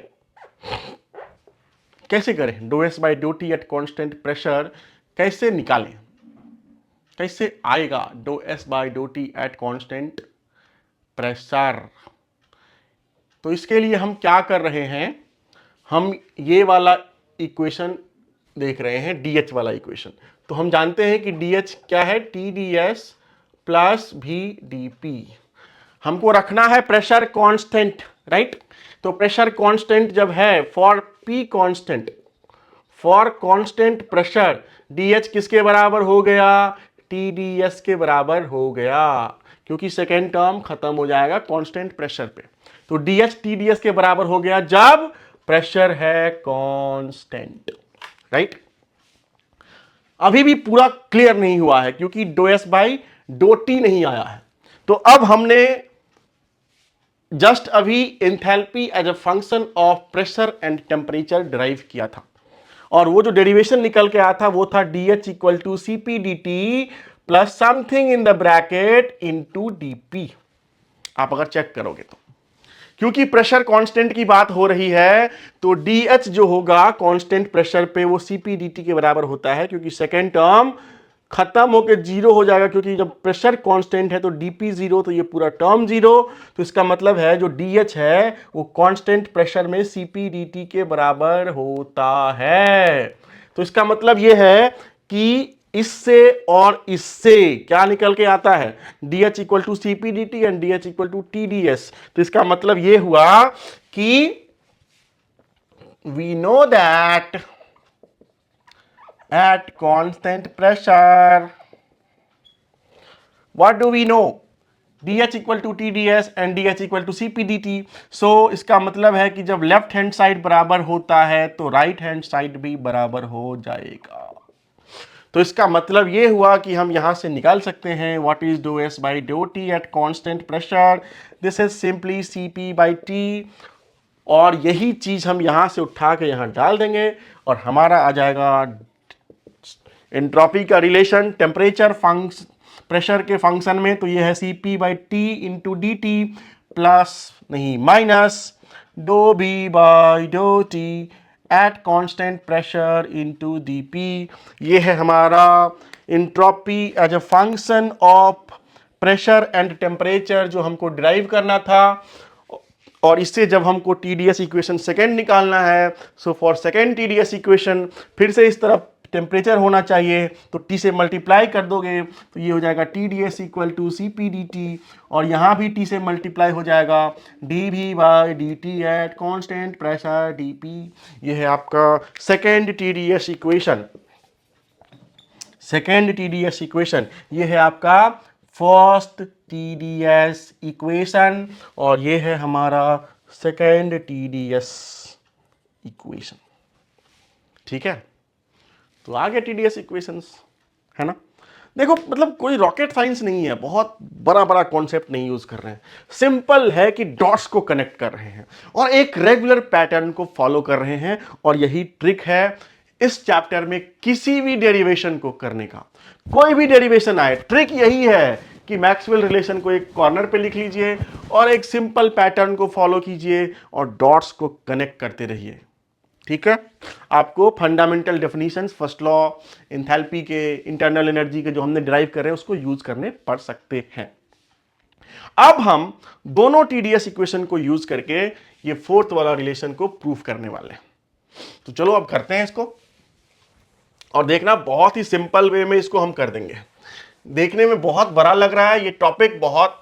कैसे करें डो S by dough T at constant pressure कैसे निकालें, कैसे आएगा डो S by dough T at constant pressure. तो इसके लिए हम क्या कर रहे हैं, हम ये वाला इक्वेशन देख रहे हैं, डीएच वाला इक्वेशन। तो हम जानते हैं कि डीएच क्या है, T D S plus V D P. हमको रखना है प्रेशर कांस्टेंट, राइट। तो प्रेशर कांस्टेंट जब है for P constant, for constant pressure DH किसके बराबर हो गया, टी डी एस के बराबर हो गया, क्योंकि सेकेंड टर्म खत्म हो जाएगा कांस्टेंट प्रेशर पे। तो डीएच टी डी एस के बराबर हो गया जब प्रेशर है कांस्टेंट, राइट। अभी भी पूरा क्लियर नहीं हुआ है क्योंकि डो एस बाई डो टी नहीं आया है। तो अब हमने जस्ट अभी enthalpy as a function of pressure and temperature derive किया था, और वो जो डेरिवेशन निकल के आया था वो था D H equal to C P D T plus something in the bracket into D P. आप अगर चेक करोगे तो क्योंकि प्रेशर कांस्टेंट की बात हो रही है तो डीएच जो होगा कांस्टेंट प्रेशर पे वो सीपीडीटी के बराबर होता है, क्योंकि सेकेंड टर्म खत्म होकर जीरो हो जाएगा, क्योंकि जब प्रेशर कांस्टेंट है तो डीपी जीरो, तो ये पूरा टर्म जीरो। तो इसका मतलब है जो डीएच है वो कांस्टेंट प्रेशर में सीपीडीटी के बराबर होता है। तो इसका मतलब ये है कि इससे और इससे क्या निकल के आता है, D H equal to C P D T and D H equal to T D S. तो इसका मतलब ये हुआ कि we know that at constant pressure what do we know, D H equal to T D S and D H equal to C P D T. So इसका मतलब है कि जब लेफ्ट हैंड साइड बराबर होता है तो राइट हैंड साइड भी बराबर हो जाएगा। तो इसका मतलब ये हुआ कि हम यहां से निकाल सकते हैं व्हाट इज डो S by dough T at constant pressure, this is simply C P by T. और यही चीज हम यहां से उठा के यहां डाल देंगे और हमारा आ जाएगा एंट्रोपी का रिलेशन टेम्परेचर फंक्शन प्रेशर के फंक्शन में। तो ये है C P by T into D T plus नहीं माइनस डो B by dough T at constant pressure into dp। ये है हमारा entropy as a function of pressure and temperature जो हमको डिराइव करना था। और इससे जब हमको TDS इक्वेशन सेकेंड निकालना है, so for second TDS equation फिर से इस तरफ टेम्परेचर होना चाहिए, तो T से मल्टीप्लाई कर दोगे तो ये हो जाएगा TDS equal to C P D T, और यहाँ भी T से मल्टीप्लाई हो जाएगा dV by D T at constant pressure dP। ये है आपका second TDS equation, second TDS equation. ये है आपका फर्स्ट TDS इक्वेशन और ये है हमारा सेकेंड TDS इक्वेशन। ठीक है, तो आ गया TDS इक्वेशंस, है ना। देखो मतलब कोई रॉकेट साइंस नहीं है, बहुत बड़ा बड़ा कॉन्सेप्ट नहीं यूज कर रहे हैं, सिंपल है कि डॉट्स को कनेक्ट कर रहे हैं और एक रेगुलर पैटर्न को फॉलो कर रहे हैं। और यही ट्रिक है इस चैप्टर में किसी भी डेरिवेशन को करने का। कोई भी डेरिवेशन आए, ट्रिक यही है कि मैक्सवेल रिलेशन को एक कॉर्नर पे लिख लीजिए और एक सिंपल पैटर्न को फॉलो कीजिए और डॉट्स को कनेक्ट करते रहिए। ठीक है, आपको fundamental definitions first law enthalpy के इंटरनल एनर्जी के जो हमने डिराइव कर रहे हैं उसको यूज करने पड़ सकते हैं। अब हम दोनों TDS इक्वेशन को यूज करके ये फोर्थ वाला रिलेशन को प्रूफ करने वाले हैं। तो चलो अब करते हैं इसको, और देखना बहुत ही सिंपल वे में इसको हम कर देंगे। देखने में बहुत बड़ा लग रहा है, ये टॉपिक बहुत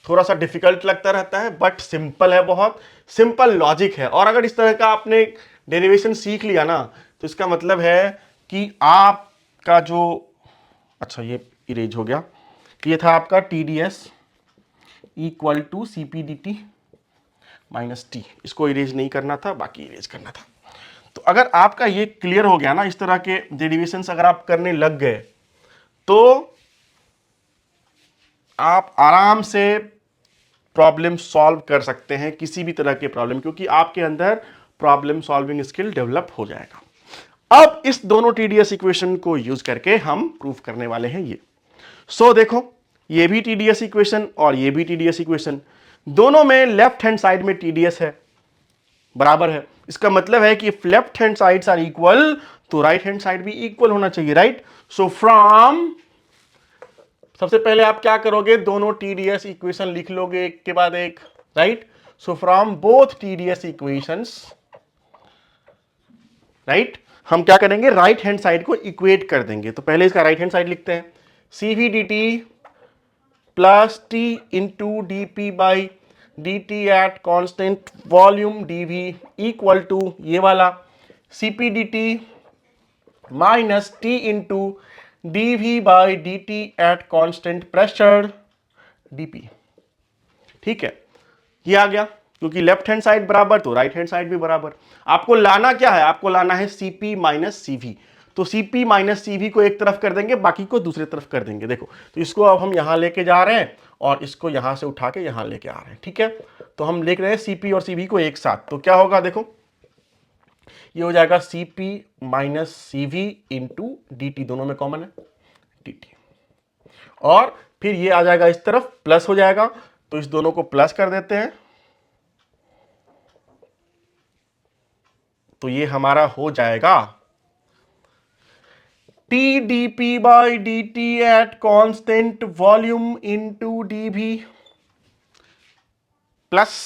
थोड़ा सा डिफिकल्ट लगता रहता है, बट सिंपल है, बहुत सिंपल लॉजिक है। और अगर इस तरह का आपने डेरिवेशन सीख लिया ना तो इसका मतलब है कि आपका जो, अच्छा ये इरेज हो गया। ये था आपका TdS equal to CpDT minus T. इसको इरेज नहीं करना था, बाकी इरेज करना था। तो अगर आपका ये क्लियर हो गया ना, इस तरह के डेरिवेशंस अगर आप करने लग गए तो आप आराम से प्रॉब्लम सॉल्व कर सकते हैं, किसी भी तरह के प्रॉब्लम, क्योंकि आपके अंदर प्रॉब्लम सॉल्विंग स्किल डेवलप हो जाएगा। अब इस दोनों TdS इक्वेशन को यूज करके हम प्रूफ करने वाले हैं ये। सो देखो, ये भी TdS इक्वेशन और ये भी TdS इक्वेशन, दोनों में लेफ्ट हैंड साइड में TdS है, बराबर है। इसका मतलब है कि if left hand sides are equal तो राइट हैंड साइड भी इक्वल होना चाहिए, राइट। सो फ्रॉम, सबसे पहले आप क्या करोगे, दोनों TdS इक्वेशन लिख लोगे एक के बाद एक, right. So from both TdS equations, right, हम क्या करेंगे, राइट हैंड साइड को इक्वेट कर देंगे। तो पहले इसका राइट हैंड साइड लिखते हैं, CvDT plus T into DP by DT at constant volume DV equal to ये वाला CpDT minus T into DV by DT at constant pressure DP। ठीक है, ये आ गया, क्योंकि लेफ्ट हैंड साइड बराबर तो राइट हैंड साइड भी बराबर। आपको लाना क्या है, आपको लाना है Cp माइनस CV। तो Cp माइनस CV को एक तरफ कर देंगे, बाकी को दूसरी तरफ कर देंगे। देखो, तो इसको अब हम यहां लेके जा रहे हैं और इसको यहां से उठा के यहां लेके आ रहे हैं, ठीक है। तो हम लिख रहे हैं Cp और CV को एक साथ, तो क्या होगा, देखो ये हो जाएगा Cp minus CV into DT, दोनों में कॉमन है DT, और फिर ये आ जाएगा इस तरफ, प्लस हो जाएगा, तो इस दोनों को प्लस कर देते हैं। तो ये हमारा हो जाएगा TdP by dt at constant volume into dV plus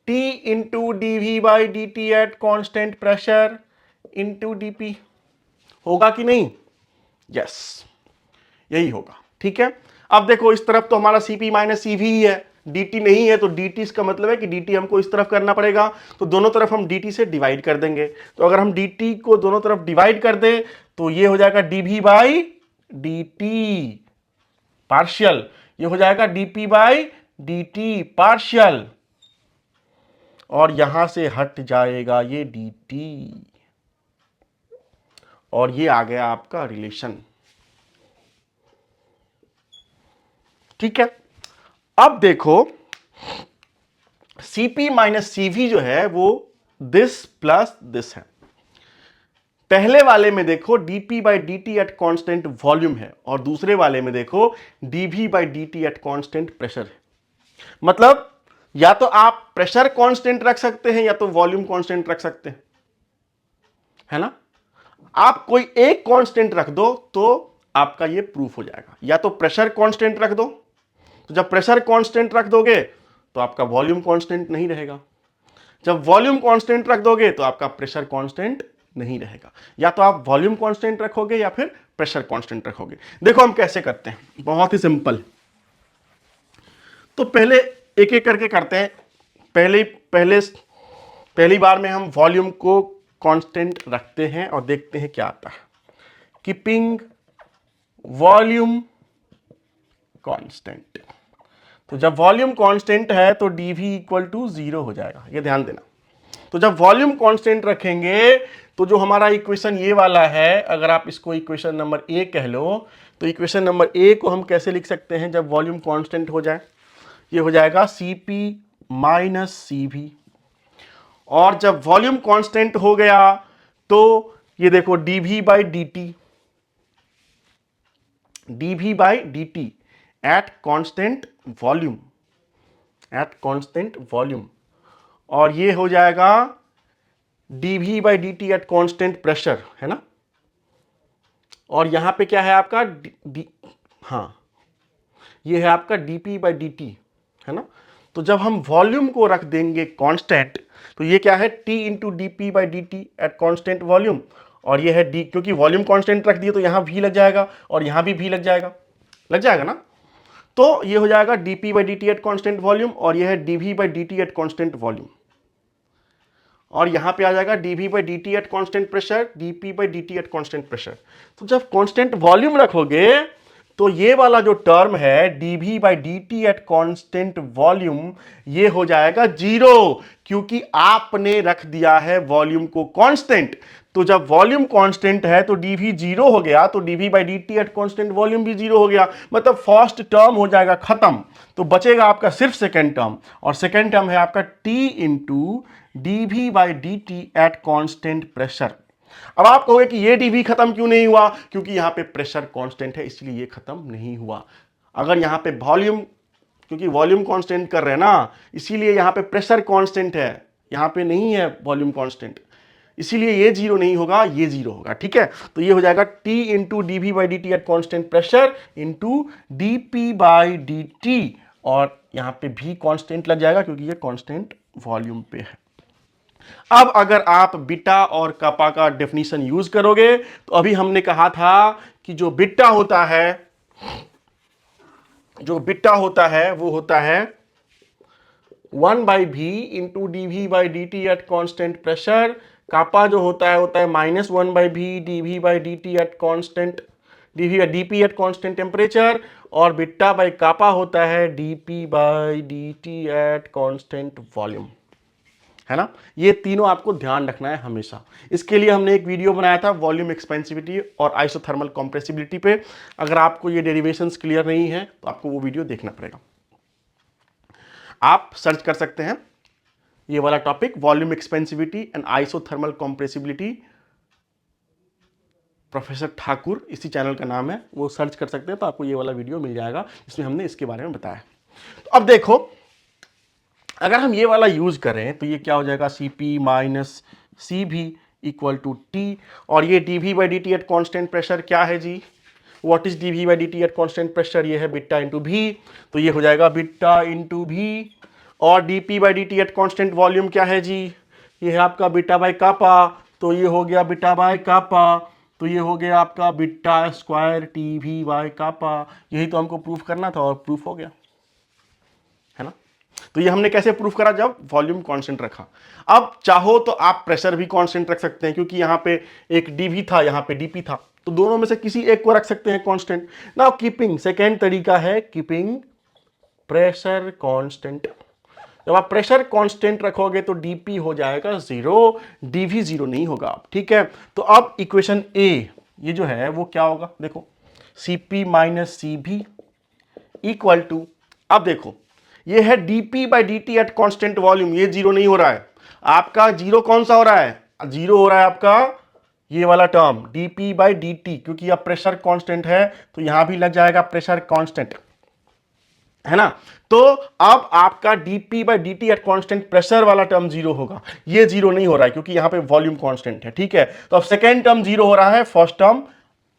T into dV by dt at constant pressure into dP। होगा कि नहीं, यस, यही होगा, ठीक है। अब देखो, इस तरफ तो हमारा Cp माइनस CV ही है, dt नहीं है, तो dt इसका मतलब है कि dt हमको इस तरफ करना पड़ेगा, तो दोनों तरफ हम dt से डिवाइड कर देंगे। तो अगर हम dt को दोनों तरफ डिवाइड कर दें तो ये हो जाएगा dv बाई dt पार्शियल, ये हो जाएगा dp बाई dt पार्शियल, और यहां से हट जाएगा ये dt, और ये आ गया आपका रिलेशन, ठीक है। अब देखो, Cp माइनस CV जो है वो दिस प्लस दिस है। पहले वाले में देखो dP by dt at constant volume है, और दूसरे वाले में देखो dV by dt at constant pressure है। मतलब या तो आप प्रेशर कांस्टेंट रख सकते हैं या तो वॉल्यूम कांस्टेंट रख सकते हैं, है ना। आप कोई एक कांस्टेंट रख दो तो आपका ये प्रूफ हो जाएगा। या तो प्रेशर कांस्टेंट रख दो, तो जब प्रेशर कांस्टेंट रख दोगे तो आपका वॉल्यूम कांस्टेंट नहीं रहेगा, जब वॉल्यूम कांस्टेंट रख दोगे तो आपका प्रेशर कांस्टेंट नहीं रहेगा। या तो आप वॉल्यूम कांस्टेंट रखोगे या फिर प्रेशर कांस्टेंट रखोगे। देखो हम कैसे करते हैं, बहुत ही सिंपल। तो पहले एक एक करके करते हैं। पहली बार में हम वॉल्यूम को कांस्टेंट रखते हैं और देखते हैं क्या आता है। कीपिंग वॉल्यूम कांस्टेंट, तो जब वॉल्यूम कांस्टेंट है तो dV इक्वल टू 0 हो जाएगा, ये ध्यान देना। तो जब वॉल्यूम कांस्टेंट रखेंगे तो जो हमारा इक्वेशन ये वाला है, अगर आप इसको इक्वेशन नंबर A कह लो, तो इक्वेशन नंबर A को हम कैसे लिख सकते हैं जब वॉल्यूम कांस्टेंट हो जाए, ये हो जाएगा Cp माइनस CV। और जब वॉल्यूम कांस्टेंट हो गया तो ये देखो dV by dt at constant volume, और ये हो जाएगा dV by dt at constant pressure, है ना। और यहां पे क्या है आपका हाँ, ये है आपका dP बाई dt, है ना। तो जब हम वॉल्यूम को रख देंगे कांस्टेंट तो ये क्या है, T into DP by dt at constant volume, और ये है D, क्योंकि वॉल्यूम कांस्टेंट रख दिए तो यहां V लग जाएगा और यहां भी V लग जाएगा ना। तो ये हो जाएगा dP by dt at constant volume, और ये है dV by dt at constant volume, और यहां पे आ जाएगा dV by dt at constant pressure, dP by dt at constant pressure. तो जब कांस्टेंट वॉल्यूम रखोगे तो ये वाला जो टर्म है dv by dt at constant volume, ये हो जाएगा जीरो, क्योंकि आपने रख दिया है वॉल्यूम को कांस्टेंट। तो जब वॉल्यूम कांस्टेंट है तो dv जीरो हो गया, तो dv by dt at constant volume भी जीरो हो गया, मतलब फर्स्ट टर्म हो जाएगा खत्म। तो बचेगा आपका सिर्फ सेकेंड टर्म, और सेकेंड टर्म है आपका t into dv by dt at constant pressure. अब आप कहोगे कि ये dv खत्म क्यों नहीं हुआ, क्योंकि यहां पे प्रेशर कांस्टेंट है, इसलिए ये खत्म नहीं हुआ। अगर यहां पे वॉल्यूम, क्योंकि वॉल्यूम कांस्टेंट कर रहे हैं ना, इसीलिए यहां पे प्रेशर कांस्टेंट है, यहां पे नहीं है वॉल्यूम कांस्टेंट, इसीलिए ये जीरो नहीं होगा, ये जीरो होगा। ठीक है, तो ये हो जाएगा t into D V by D T at constant pressure into D P by D T, और यहां पे भी कांस्टेंट लग जाएगा क्योंकि ये कांस्टेंट वॉल्यूम पे है। अब अगर आप बीटा और कापा का डेफिनेशन यूज करोगे, तो अभी हमने कहा था कि जो बीटा होता है वो होता है 1 by V into D V by D T at constant pressure. Kappa जो होता है minus 1 by V D V by D T at constant D P at constant temperature, और बीटा बाई कापा होता है D P by D T at constant volume, है ना। ये तीनों आपको ध्यान रखना है हमेशा। इसके लिए हमने एक वीडियो बनाया था वॉल्यूम एक्सपेंसिविटी और आइसोथर्मल कंप्रेसिबिलिटी पे। अगर आपको ये डेरिवेशंस क्लियर नहीं है तो आपको वो वीडियो देखना पड़ेगा। आप सर्च कर सकते हैं ये वाला topic, volume expansivity and isothermal compressibility, professor Thakur इसी चैनल का नाम है, वो सर्च कर सकते हैं तो आपको ये वाला वीडियो मिल जाएगा, इसमें हमने इसके बारे में बताया। तो अब देखो, अगर हम ये वाला यूज करें तो ये क्या हो जाएगा, Cp minus Cv equal to T, और ये dV by D T at constant pressure क्या है जी, what is dV by D T at constant pressure, ये है बीटा इंटू भी, तो ये हो जाएगा बीटा इंटू भी। और dP by D T at constant volume क्या है जी, ये है आपका बीटा बाई कापा, तो ये हो गया बीटा बाई कापा, तो ये हो गया आपका beta square TV by kappa. यही तो हमको प्रूफ करना था और प्रूफ हो गया, है ना। तो ये हमने कैसे प्रूफ करा, जब वॉल्यूम कांस्टेंट रखा। अब चाहो तो आप प्रेशर भी कांस्टेंट रख सकते हैं, क्योंकि यहां पे एक डीवी था, यहां पे डीपी था, तो दोनों में से किसी एक को रख सकते हैं कांस्टेंट। नाउ कीपिंग, सेकेंड तरीका है कीपिंग प्रेशर कांस्टेंट। जब आप प्रेशर कांस्टेंट रखोगे तो डीपी हो जाएगा जीरो, डीवी जीरो नहीं होगा। ठीक है, तो अब इक्वेशन ए ये जो है वो क्या होगा, देखो Cp minus Cv equal to, अब देखो ये है dP by D T at constant volume, ये जीरो नहीं हो रहा है आपका, जीरो कौन सा हो रहा है, जीरो हो रहा है आपका ये वाला term dP by D T, क्योंकि अब प्रेशर कांस्टेंट है तो यहां भी लग जाएगा प्रेशर कांस्टेंट, है ना। तो अब आपका dP by D T at constant pressure वाला टर्म जीरो होगा, ये जीरो नहीं हो रहा है क्योंकि यहां पे वॉल्यूम कांस्टेंट है। ठीक है, तो अब सेकेंड टर्म जीरो हो रहा है, फर्स्ट टर्म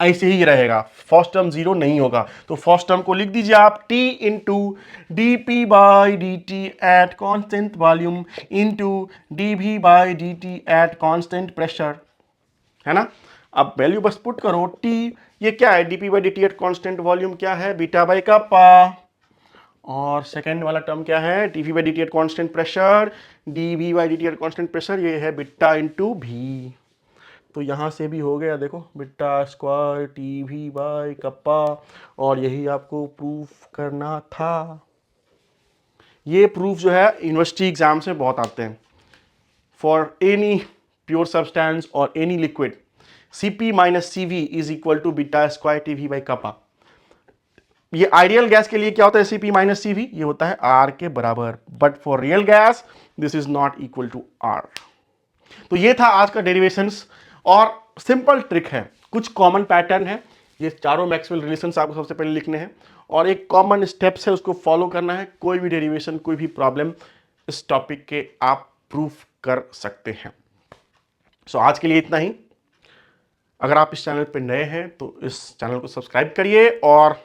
ऐसे ही रहेगा, फर्स्ट टर्म जीरो नहीं होगा। तो फर्स्ट टर्म को लिख दीजिए आप T into D P by D T at constant volume into D V by D T at constant pressure, है ना। अब वैल्यू बस पुट करो, T ये क्या है, D P by D T at constant volume क्या है, बीटा बाई कापा, और सेकेंड वाला टर्म क्या है, D V by D T at constant pressure, D V by D T at constant pressure, ये है बीटा इंटू भी। तो यहाँ से भी हो गया, देखो beta square T V by kappa, और यही आपको प्रूफ करना था। ये प्रूफ जो है यूनिवर्सिटी एग्जाम से बहुत आते हैं, फॉर एनी प्योर सब्सटेंस और any liquid Cp minus Cv is equal to beta square T V by kappa. ये आइडियल गैस के लिए क्या होता है, Cp माइनस Cv ये होता है R के बराबर, but for real gas this is not equal to R। तो ये था आज का डेरिवेशंस, और सिंपल ट्रिक है, कुछ कॉमन पैटर्न है, ये चारों मैक्सवेल रिलेशंस आपको सबसे पहले लिखने हैं, और एक कॉमन स्टेप्स है उसको फॉलो करना है। कोई भी डेरिवेशन, कोई भी प्रॉब्लम इस टॉपिक के आप प्रूफ कर सकते हैं। सो आज के लिए इतना ही। अगर आप इस चैनल पर नए हैं तो इस चैनल को सब्सक्राइब करिए और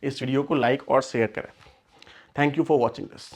इस वीडियो को लाइक और शेयर करें। Thank you for watching this.